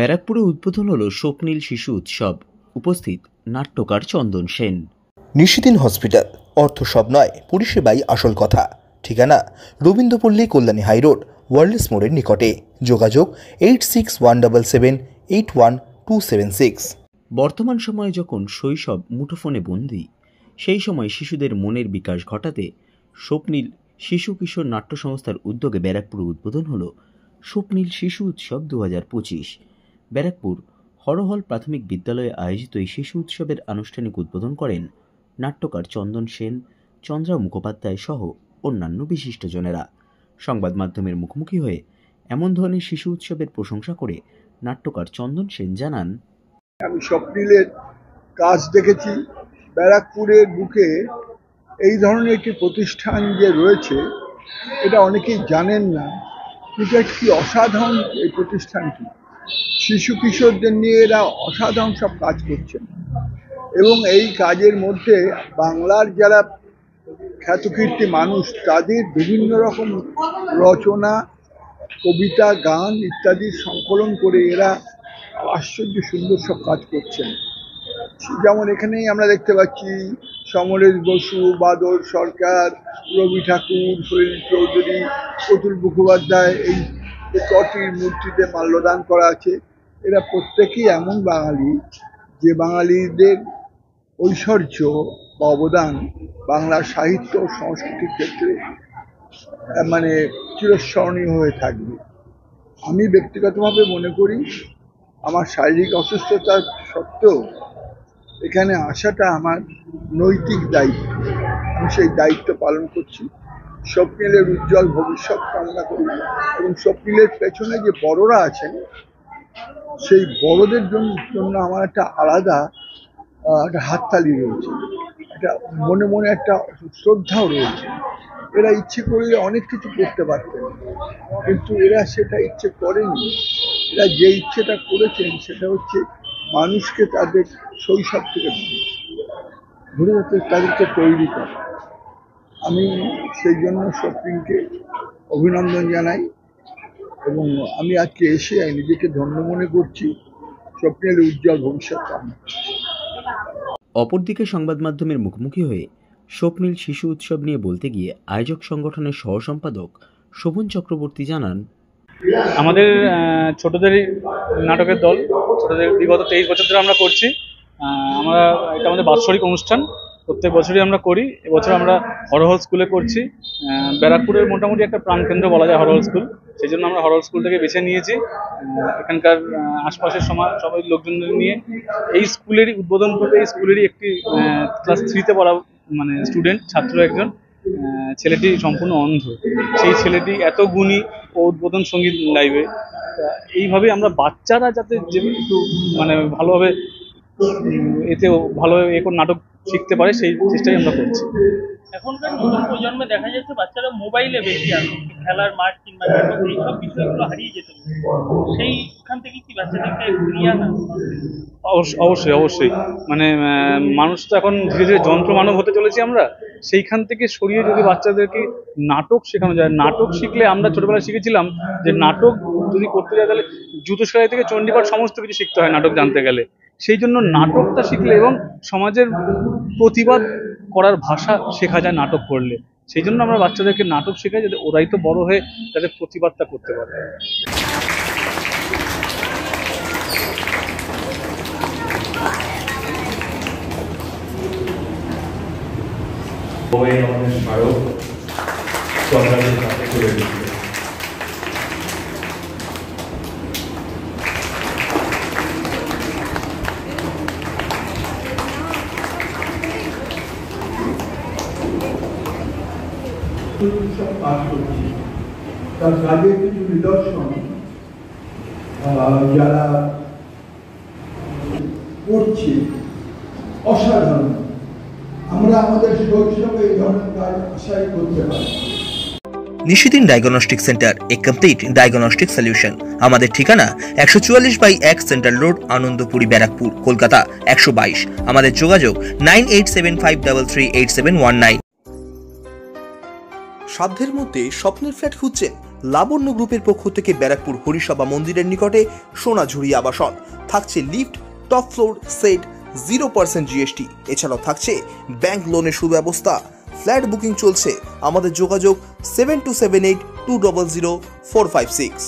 ব্যারাকপুরে উদ্বোধন হলো স্বপ্নীল শিশু উৎসব। উপস্থিত নাট্যকার চন্দন সেন। নিশিদিন হসপিটাল, অর্থ সব নয়, পরিষেবাই আসল কথা। ঠিকানা রবীন্দ্রপল্লী, কল্যাণী হাইরোড, ওয়ার্ল্ডস মোড়ের নিকটে। যোগাযোগ 8617781276। বর্তমান সময়ে যখন শৈশব মুঠোফোনে বন্দী, সেই সময় শিশুদের মনের বিকাশ ঘটাতে স্বপ্নীল শিশু কিশোর নাট্য সংস্থার উদ্যোগে ব্যারাকপুরে উদ্বোধন হল স্বপ্নীল শিশু উৎসব 2025। ব্যারাকপুর হরহল প্রাথমিক বিদ্যালয়ে আয়োজিত এই শিশু উৎসবের আনুষ্ঠানিক উদ্বোধন করেন নাট্যকার চন্দন সেন, চন্দ্রা মুখোপাধ্যায় সহ অন্যান্য বিশিষ্টজনেরা। সংবাদ মাধ্যমের মুখোমুখি হয়ে এমন ধরনের শিশু উৎসবের প্রশংসা করে নাট্যকার চন্দন সেন জানান, আমি স্বপ্নীলের কাজ দেখেছি। ব্যারাকপুরের বুকে এই ধরনের একটি প্রতিষ্ঠান যে রয়েছে এটা অনেকেই জানেন না, কিন্তু একটি অসাধারণ এই প্রতিষ্ঠানটি। শিশু কিশোরদের নিয়ে এরা অসাধারণ সব কাজ করছেন এবং এই কাজের মধ্যে বাংলার যারা খ্যাতকীর্তি মানুষ তাদের বিভিন্ন রকম রচনা, কবিতা, গান ইত্যাদির সংকলন করে এরা আশ্চর্য সুন্দর সব কাজ করছেন। যেমন এখানেই আমরা দেখতে পাচ্ছি সমরেশ বসু, বাদল সরকার, রবি ঠাকুর, সলিল চৌধুরী, অতুল মুখোপাধ্যায়, এই কটির মূর্তিতে মাল্যদান করা আছে। এরা প্রত্যেকেই এমন বাঙালি যে বাঙালিদের ঐশ্বর্য বা অবদান বাংলার সাহিত্য ও সংস্কৃতির ক্ষেত্রে চিরস্মরণীয় হয়ে থাকবে। আমি ব্যক্তিগতভাবে মনে করি আমার শারীরিক অসুস্থতা সত্ত্বেও এখানে আসাটা আমার নৈতিক দায়িত্ব। আমি সেই দায়িত্ব পালন করছি। স্বপ্নীলের উজ্জ্বল ভবিষ্যৎ কামনা করি এবং স্বপ্নীলের পেছনে যে বড়রা আছেন সেই বড়দের জন্য আমার একটা আলাদা একটা হাততালি রয়েছে, একটা মনে মনে একটা শ্রদ্ধাও রয়েছে। এরা ইচ্ছে করলে অনেক কিছু করতে পারতেন, কিন্তু এরা সেটা ইচ্ছে করেনি। এরা যে ইচ্ছেটা করেছেন সেটা হচ্ছে মানুষকে তাদের শৈশব থেকে ঘুরে যেতে তাদেরকে তৈরি করে। আমি সেই জন্য স্বপ্নীলকে অভিনন্দন জানাই এবং আমি আজকে এসে নিজেকে ধন্য মনে করছি। স্বপ্নীলের উজ্জ্বল ভবিষ্যৎ কামনা। অপরদিকে সংবাদ মাধ্যমের মুখোমুখি হয়ে স্বপ্নীল শিশু উৎসব নিয়ে বলতে গিয়ে আয়োজক সংগঠনের সহ সম্পাদক শোভন চক্রবর্তী জানান, আমাদের ছোটদের নাটকের দল, ছোটদের বিগত 23 বছর ধরে আমরা করছি। এটা আমাদের বাৎসরিক অনুষ্ঠান, প্রত্যেক বছরই আমরা করি। এবছর আমরা হরহল স্কুলে করছি। ব্যারাকপুরের মোটামুটি একটা প্রাণকেন্দ্র বলা যায় হরহল স্কুল, সেই জন্য আমরা হরহল স্কুলটাকে বেছে নিয়েছি। এখানকার আশপাশের সবাই লোকজনদের নিয়ে এই স্কুলেরই উদ্বোধন করবে। এই স্কুলেরই একটি ক্লাস 3-তে পড়া স্টুডেন্ট, ছাত্র একজন ছেলেটি সম্পূর্ণ অন্ধ। সেই ছেলেটি এত গুণী ও উদ্বোধন সঙ্গীত গাইবে। এইভাবে আমরা বাচ্চারা যাতে একটু ভালোভাবে এতেও ভালোভাবে নাটক শিখতে পারে সেই চেষ্টাই আমরা করছি। এখনকার নতুন প্রজন্মে দেখা যাচ্ছে বাচ্চারা মোবাইলে বেশি আসক্ত, খেলার মাঠ কিংবা এইসব বিষয়গুলো হারিয়ে যেতে পারে। সেইখান থেকে কি বাচ্চাদেরকে ঘুরিয়ে আনা? অবশ্যই মানুষ তো এখন ধীরে ধীরে যন্ত্র মানব হতে চলেছি আমরা। সেইখান থেকে সরিয়ে যদি বাচ্চাদেরকে নাটক শেখানো যায়, নাটক শিখলে আমরা ছোটবেলায় শিখেছিলাম যে নাটক যদি করতে যায় তাহলে জুতো সেলাই থেকে চণ্ডীপাঠ সমস্ত কিছু শিখতে হয় নাটক জানতে গেলে। সেই জন্য নাটকটা শিখলে এবং সমাজের প্রতিবাদ করার ভাষা শেখা যায় নাটক করলে। সেই জন্য আমরা বাচ্চাদেরকে নাটক শেখাই, যাতে ওরাই তো বড় হয়ে তাদের প্রতিবাদটা করতে পারে। তার কাজের কিছু নিদর্শন যারা করছে অসাধারণ। আমরা আমাদের শৈশবে এই ধরনের কাজ আশাই করতে পারি। নিশিদিন ডায়াগনস্টিক সেন্টার, এ কমপ্লিট ডায়াগনস্টিক সলিউশন। আমাদের ঠিকানা 144/1 সেন্ট্রাল রোড, আনন্দপুরি, ব্যারাকপুর, কলকাতা 122। আমাদের যোগাযোগ 9875338719। সাধ্যের মধ্যে স্বপ্নের ফ্ল্যাট খুঁজছেন? লাবণ্য গ্রুপের পক্ষ থেকে ব্যারাকপুর হরিসভা মন্দিরের নিকটে সোনাঝুরি আবাসন। থাকছে lift, top floor, set, 0% GST। এছাড়াও থাকছে ব্যাংক লোনের সুব্যবস্থা। ফ্ল্যাট বুকিং চলছে। আমাদের যোগাযোগ 7278 200 456।